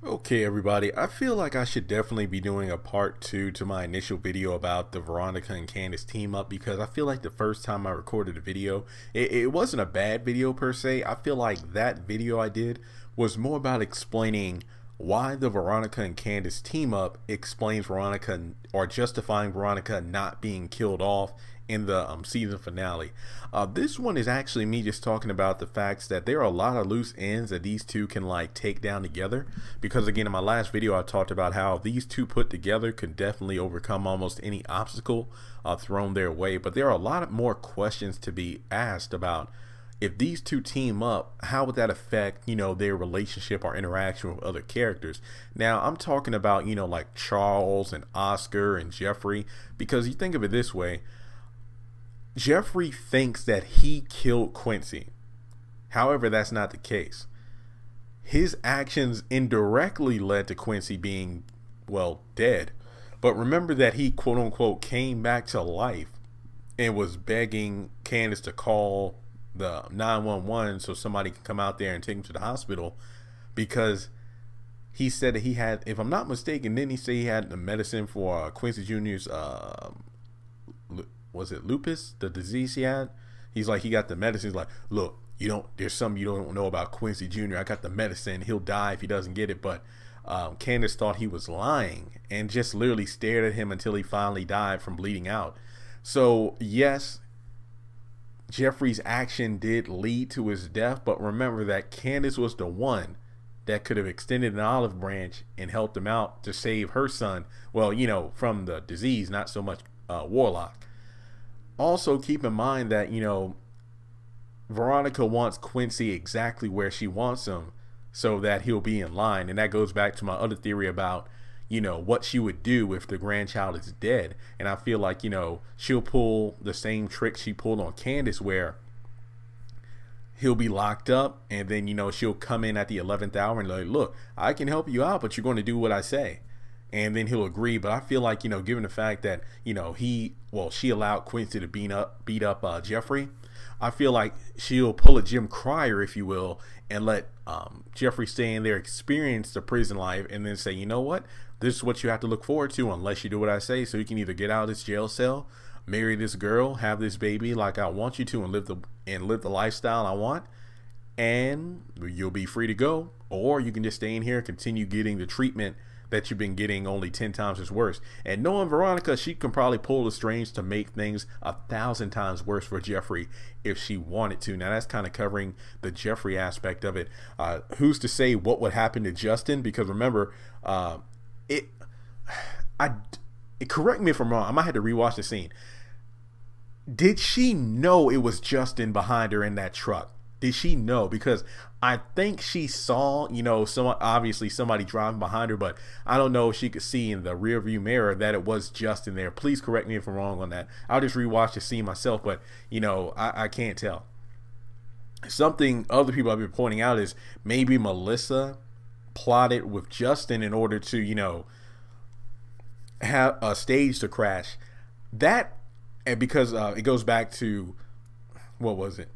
Okay, everybody, I feel like I should definitely be doing a part two to my initial video about the Veronica and Candace team up because I feel like the first time I recorded a video, it wasn't a bad video per se. I feel like that video I did was more about explaining why the Veronica and Candace team up explains Veronica or justifying Veronica not being killed off in the season finale. This one is actually me just talking about the facts that there are a lot of loose ends that these two can like take down together, because again in my last video I talked about how these two put together could definitely overcome almost any obstacle thrown their way. But there are a lot more questions to be asked about if these two team up, how would that affect, their relationship or interaction with other characters? Now, I'm talking about, like Charles and Oscar and Jeffrey, because you think of it this way, Jeffrey thinks that he killed Quincy. However, that's not the case. His actions indirectly led to Quincy being, well, dead. But remember that he, quote unquote, came back to life and was begging Candace to call the 911 so somebody can come out there and take him to the hospital, because he said that he had, if I'm not mistaken, didn't he say he had the medicine for Quincy Jr.'s was it lupus, the disease he had? He's like, he got the medicine. He's like, look, there's something you don't know about Quincy Jr. I got the medicine. He'll die if he doesn't get it. But Candace thought he was lying and just literally stared at him until he finally died from bleeding out. So yes, Jeffrey's action did lead to his death, but remember that Candace was the one that could have extended an olive branch and helped him out to save her son, well, from the disease, not so much Warlock. Also keep in mind that, Veronica wants Quincy exactly where she wants him so that he'll be in line. And that goes back to my other theory about, what she would do if the grandchild is dead. And I feel like, she'll pull the same trick she pulled on Candace, where he'll be locked up and then, she'll come in at the 11th hour and like, look, I can help you out, but you're going to do what I say. And then he'll agree. But I feel like, given the fact that, she allowed Quincy to beat up Jeffrey, I feel like she'll pull a Jim Cryer, if you will, and let Jeffrey stay in there, experience the prison life, and then say, you know what, this is what you have to look forward to unless you do what I say. So you can either get out of this jail cell, marry this girl, have this baby like I want you to, and live the lifestyle I want, and you'll be free to go. Or you can just stay in here and continue getting the treatment that you've been getting, only 10 times as worse. And knowing Veronica, she can probably pull the strings to make things 1,000 times worse for Jeffrey if she wanted to. Now that's kind of covering the Jeffrey aspect of it. Who's to say what would happen to Justin? Because remember, correct me if I'm wrong, I might have to rewatch the scene. Did she know it was Justin behind her in that truck? Did she know? Because I think she saw, obviously somebody driving behind her, but I don't know if she could see in the rear view mirror that it was Justin there. Please correct me if I'm wrong on that. I'll just rewatch the scene myself, but I can't tell. Something other people have been pointing out is maybe Melissa plotted with Justin in order to, have a stage to crash. That, and because it goes back to, what was it?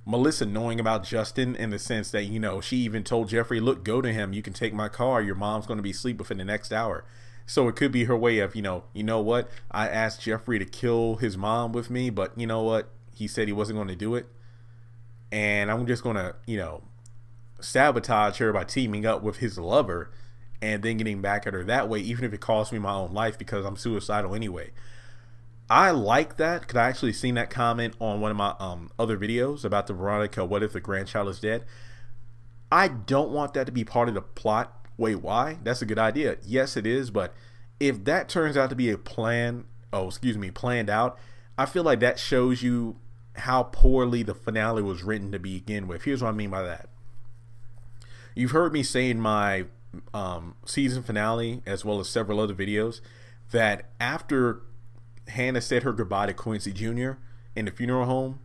Melissa knowing about Justin, in the sense that, she even told Jeffrey, look, go to him. You can take my car. Your mom's going to be asleep within the next hour. So it could be her way of, you know what? I asked Jeffrey to kill his mom with me, but you know what? He said he wasn't going to do it. And I'm just going to, sabotage her by teaming up with his lover and then getting back at her that way, even if it costs me my own life because I'm suicidal anyway. I like that because I actually seen that comment on one of my other videos about the Veronica, what if the grandchild is dead. I don't want that to be part of the plot. Wait, why? That's a good idea. Yes, it is. But if that turns out to be planned out, I feel like that shows you how poorly the finale was written to begin with. Here's what I mean by that. You've heard me say in my season finale, as well as several other videos, that after Hannah said her goodbye to Quincy Jr. in the funeral home,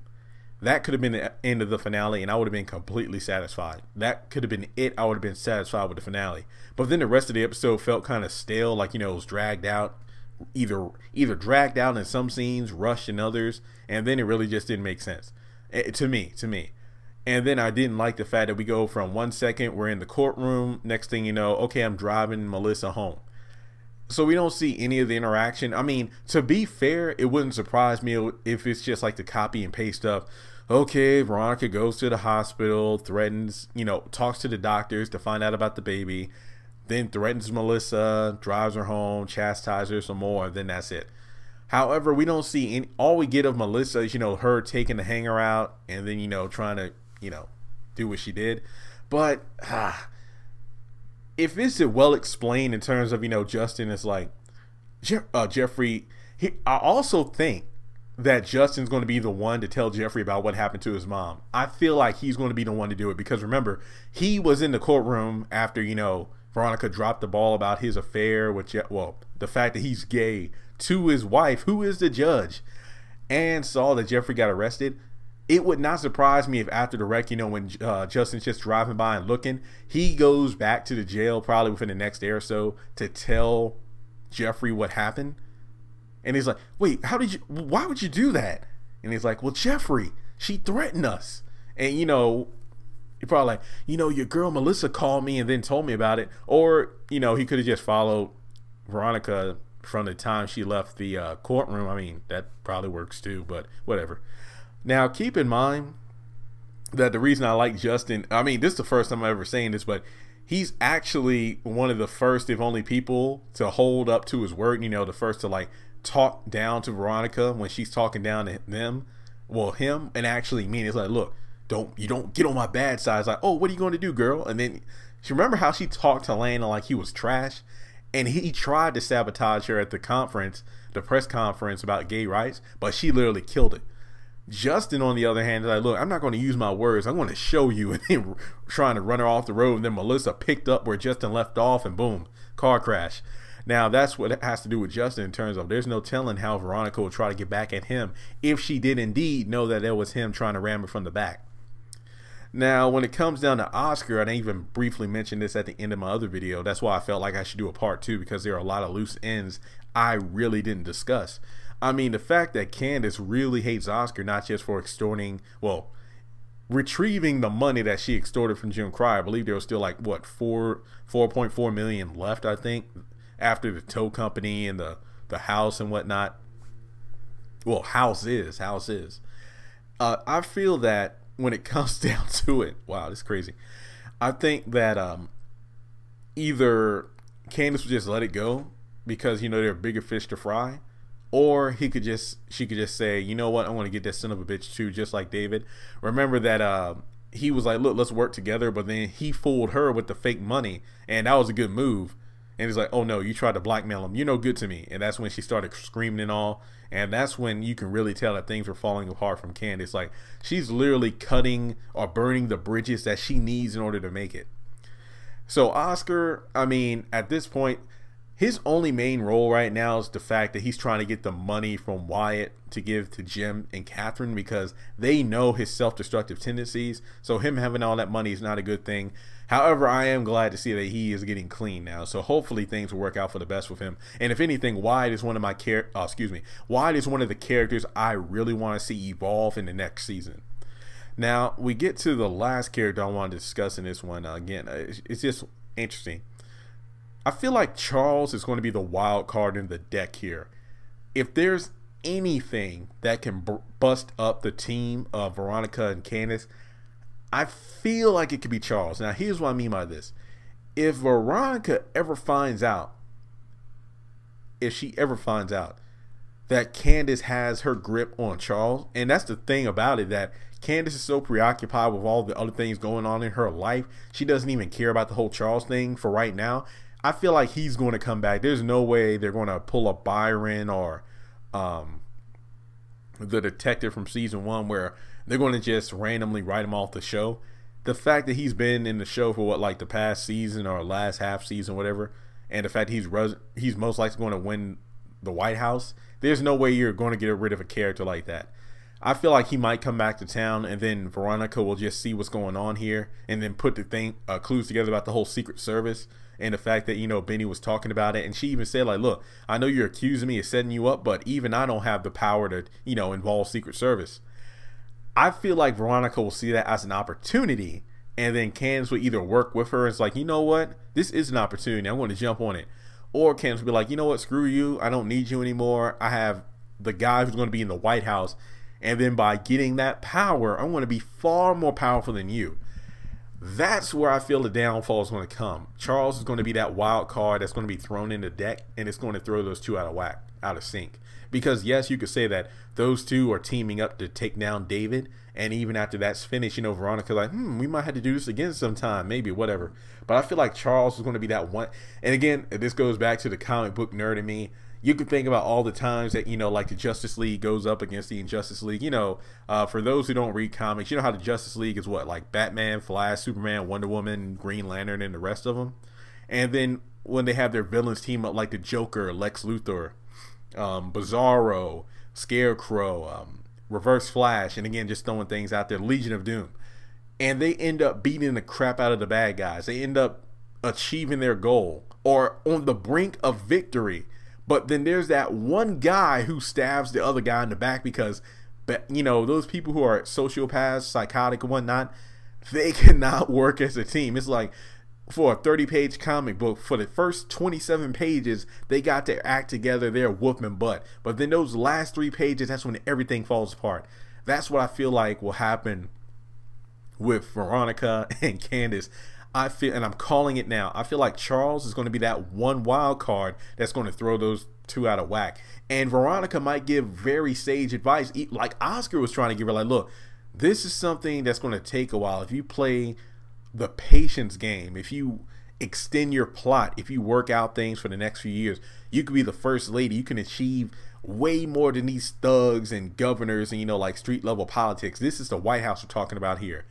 that could have been the end of the finale and I would have been completely satisfied. That could have been it. I would have been satisfied with the finale. But then the rest of the episode felt kind of stale, like, it was dragged out, either dragged out in some scenes, rushed in others, and then it really just didn't make sense. To me. And then I didn't like the fact that we go from 1 second we're in the courtroom, next thing you know, okay, I'm driving Melissa home. So we don't see any of the interaction. I mean, to be fair, it wouldn't surprise me if it's just like the copy and paste stuff. Okay, Veronica goes to the hospital, threatens, talks to the doctors to find out about the baby, then threatens Melissa, drives her home, chastises her some more, then that's it. However, we don't see any, all we get of Melissa is, her taking the hanger out and then, trying to, do what she did. But if it's well explained in terms of, Justin is like, Jeffrey, I also think that Justin's going to be the one to tell Jeffrey about what happened to his mom. I feel like he's going to be the one to do it because remember, he was in the courtroom after, Veronica dropped the ball about his affair with, the fact that he's gay to his wife, who is the judge, and saw that Jeffrey got arrested. It would not surprise me if after the wreck, when Justin's just driving by and looking, he goes back to the jail probably within the next day or so to tell Jeffrey what happened. And he's like, wait, why would you do that? And he's like, well, Jeffrey, she threatened us. And, you're probably like, your girl Melissa called me and then told me about it. Or, he could have just followed Veronica from the time she left the courtroom. I mean, that probably works too, but whatever. Now, keep in mind that the reason I like Justin, I mean, this is the first time I'm ever saying this, but he's actually one of the first, if only, people to hold up to his word. The first to like talk down to Veronica when she's talking down to him, and actually mean it's like, look, you don't get on my bad side. It's like, oh, what are you going to do, girl? And then she remember how she talked to Lana like he was trash, and he tried to sabotage her at the press conference about gay rights, but she literally killed it. Justin, on the other hand, is like, look, I'm not going to use my words. I'm going to show you. And then trying to run her off the road. And then Melissa picked up where Justin left off and boom, car crash. Now, that's what it has to do with Justin in terms of there's no telling how Veronica will try to get back at him if she did indeed know that it was him trying to ram her from the back. Now, when it comes down to Oscar, I even briefly mentioned this at the end of my other video. That's why I felt like I should do a part 2 because there are a lot of loose ends I really didn't discuss. I mean, the fact that Candace really hates Oscar, not just for retrieving the money that she extorted from Jim Cryer. I believe there was still like, what, 4.4 million left, I think, after the tow company and the house and whatnot. Well, house is. I feel that when it comes down to it, wow, this is crazy. I think that either Candace would just let it go because, there are bigger fish to fry. Or she could just say, you know what, I want to get that son of a bitch too, just like David. Remember that he was like, look, let's work together, but then he fooled her with the fake money, and that was a good move. And he's like, oh no, you tried to blackmail him, you're no good to me. And that's when she started screaming and all, and that's when you can really tell that things were falling apart from Candace. Like, she's literally cutting or burning the bridges that she needs in order to make it. So Oscar, I mean, at this point, his only main role right now is the fact that he's trying to get the money from Wyatt to give to Jim and Catherine because they know his self-destructive tendencies. So him having all that money is not a good thing. However, I am glad to see that he is getting clean now. So hopefully things will work out for the best with him. And if anything, Wyatt is one of Wyatt is one of the characters I really want to see evolve in the next season. Now we get to the last character I want to discuss in this one. Again, it's just interesting. I feel like Charles is going to be the wild card in the deck here. If there's anything that can bust up the team of Veronica and Candace, I feel like it could be Charles. Now, here's what I mean by this. If Veronica ever finds out, that Candace has her grip on Charles, and that's the thing about it, that Candace is so preoccupied with all the other things going on in her life, she doesn't even care about the whole Charles thing for right now. I feel like he's going to come back. There's no way they're going to pull up Byron or the detective from season 1 where they're going to just randomly write him off the show. The fact that he's been in the show for the past season or last half season, whatever, and the fact that he's most likely going to win the White House, there's no way you're going to get rid of a character like that. I feel like he might come back to town and then Veronica will just see what's going on here and then put the clues together about the whole Secret Service. And the fact that, Benny was talking about it. And she even said, like, look, I know you're accusing me of setting you up, but even I don't have the power to, involve Secret Service. I feel like Veronica will see that as an opportunity, and then Candace will either work with her. It's like, you know what, this is an opportunity, I'm going to jump on it. Or Candace will be like, you know what, screw you, I don't need you anymore. I have the guy who's going to be in the White House, and then by getting that power, I'm going to be far more powerful than you. That's where I feel the downfall is going to come. Charles is going to be that wild card that's going to be thrown in the deck, and it's going to throw those two out of whack, out of sync. Because yes, you could say that those two are teaming up to take down David, and even after that's finished, you know, Veronica's like, we might have to do this again sometime, maybe, whatever. But I feel like Charles is going to be that one. And again, this goes back to the comic book nerd in me. You can think about all the times that, you know, like the Justice League goes up against the Injustice League. You know, for those who don't read comics, you know how the Justice League is what? Like Batman, Flash, Superman, Wonder Woman, Green Lantern, and the rest of them. And then when they have their villains team up, like the Joker, Lex Luthor, Bizarro, Scarecrow, Reverse Flash, and again, just throwing things out there, Legion of Doom. And they end up beating the crap out of the bad guys. They end up achieving their goal or on the brink of victory. But then there's that one guy who stabs the other guy in the back because, you know, those people who are sociopaths, psychotic and whatnot, they cannot work as a team. It's like for a 30-page comic book, for the first 27 pages, they got their act together, they're whooping butt. But then those last 3 pages, that's when everything falls apart. That's what I feel like will happen with Veronica and Candace. I feel, and I'm calling it now, I feel like Charles is going to be that one wild card that's going to throw those two out of whack. And Veronica might give very sage advice, like Oscar was trying to give her, like, look, this is something that's going to take a while. If you play the patience game, if you extend your plot, if you work out things for the next few years, you could be the first lady. You can achieve way more than these thugs and governors and, you know, like street level politics. This is the White House we're talking about here.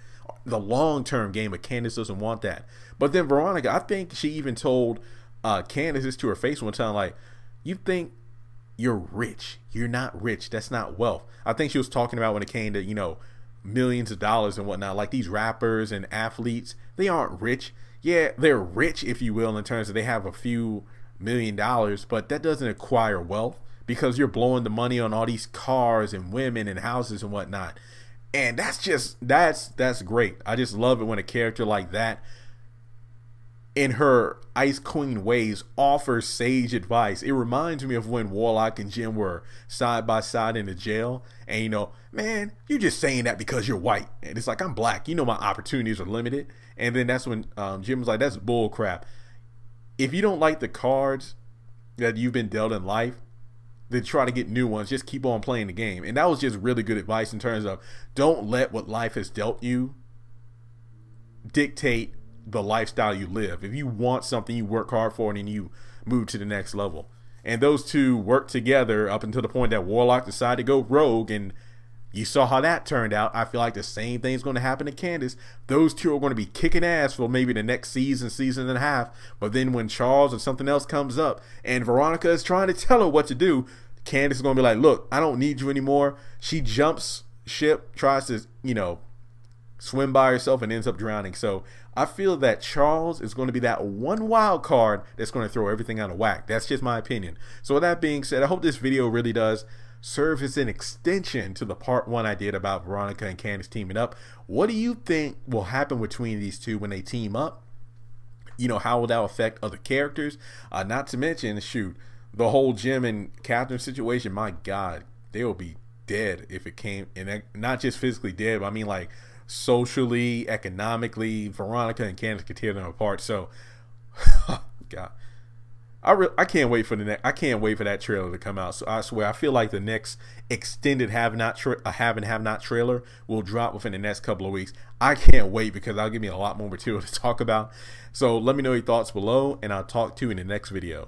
The long-term game, but Candace doesn't want that. But then Veronica, I think she even told Candace this to her face one time, like, you think you're rich. You're not rich. That's not wealth. I think she was talking about when it came to, you know, millions of dollars and whatnot, like these rappers and athletes, they aren't rich. Yeah, they're rich, if you will, in terms of they have a few $1 million, but that doesn't acquire wealth because you're blowing the money on all these cars and women and houses and whatnot. And that's just, that's great. I just love it when a character like that, in her Ice Queen ways, offers sage advice. It reminds me of when Warlock and Jim were side by side in the jail. And, you know, man, you're just saying that because you're white. And it's like, I'm black. You know, my opportunities are limited. And then that's when Jim was like, that's bull crap. If you don't like the cards that you've been dealt in life, then try to get new ones. Just keep on playing the game. And that was just really good advice in terms of don't let what life has dealt you dictate the lifestyle you live. If you want something, you work hard for it and you move to the next level. And those two worked together up until the point that Warlock decided to go rogue, and you saw how that turned out. I feel like the same thing's going to happen to Candace. Those two are going to be kicking ass for maybe the next season and a half. But then when Charles or something else comes up and Veronica is trying to tell her what to do, Candace is going to be like, look, I don't need you anymore. She jumps ship, tries to, you know, swim by herself and ends up drowning. So I feel that Charles is going to be that one wild card that's going to throw everything out of whack. That's just my opinion. So with that being said, I hope this video really does serve as an extension to the part 1 I did about Veronica and Candace teaming up. What do you think will happen between these two when they team up? You know, how will that affect other characters? Not to mention, shoot, the whole Jim and Catherine situation, my God, they will be dead if it came, and not just physically dead, but I mean like socially, economically. Veronica and Candace could tear them apart. So, God, I can't wait for the next. I can't wait for that trailer to come out. So I swear, I feel like the next extended have and have not trailer will drop within the next couple of weeks. I can't wait because that'll give me a lot more material to talk about. So let me know your thoughts below, and I'll talk to you in the next video.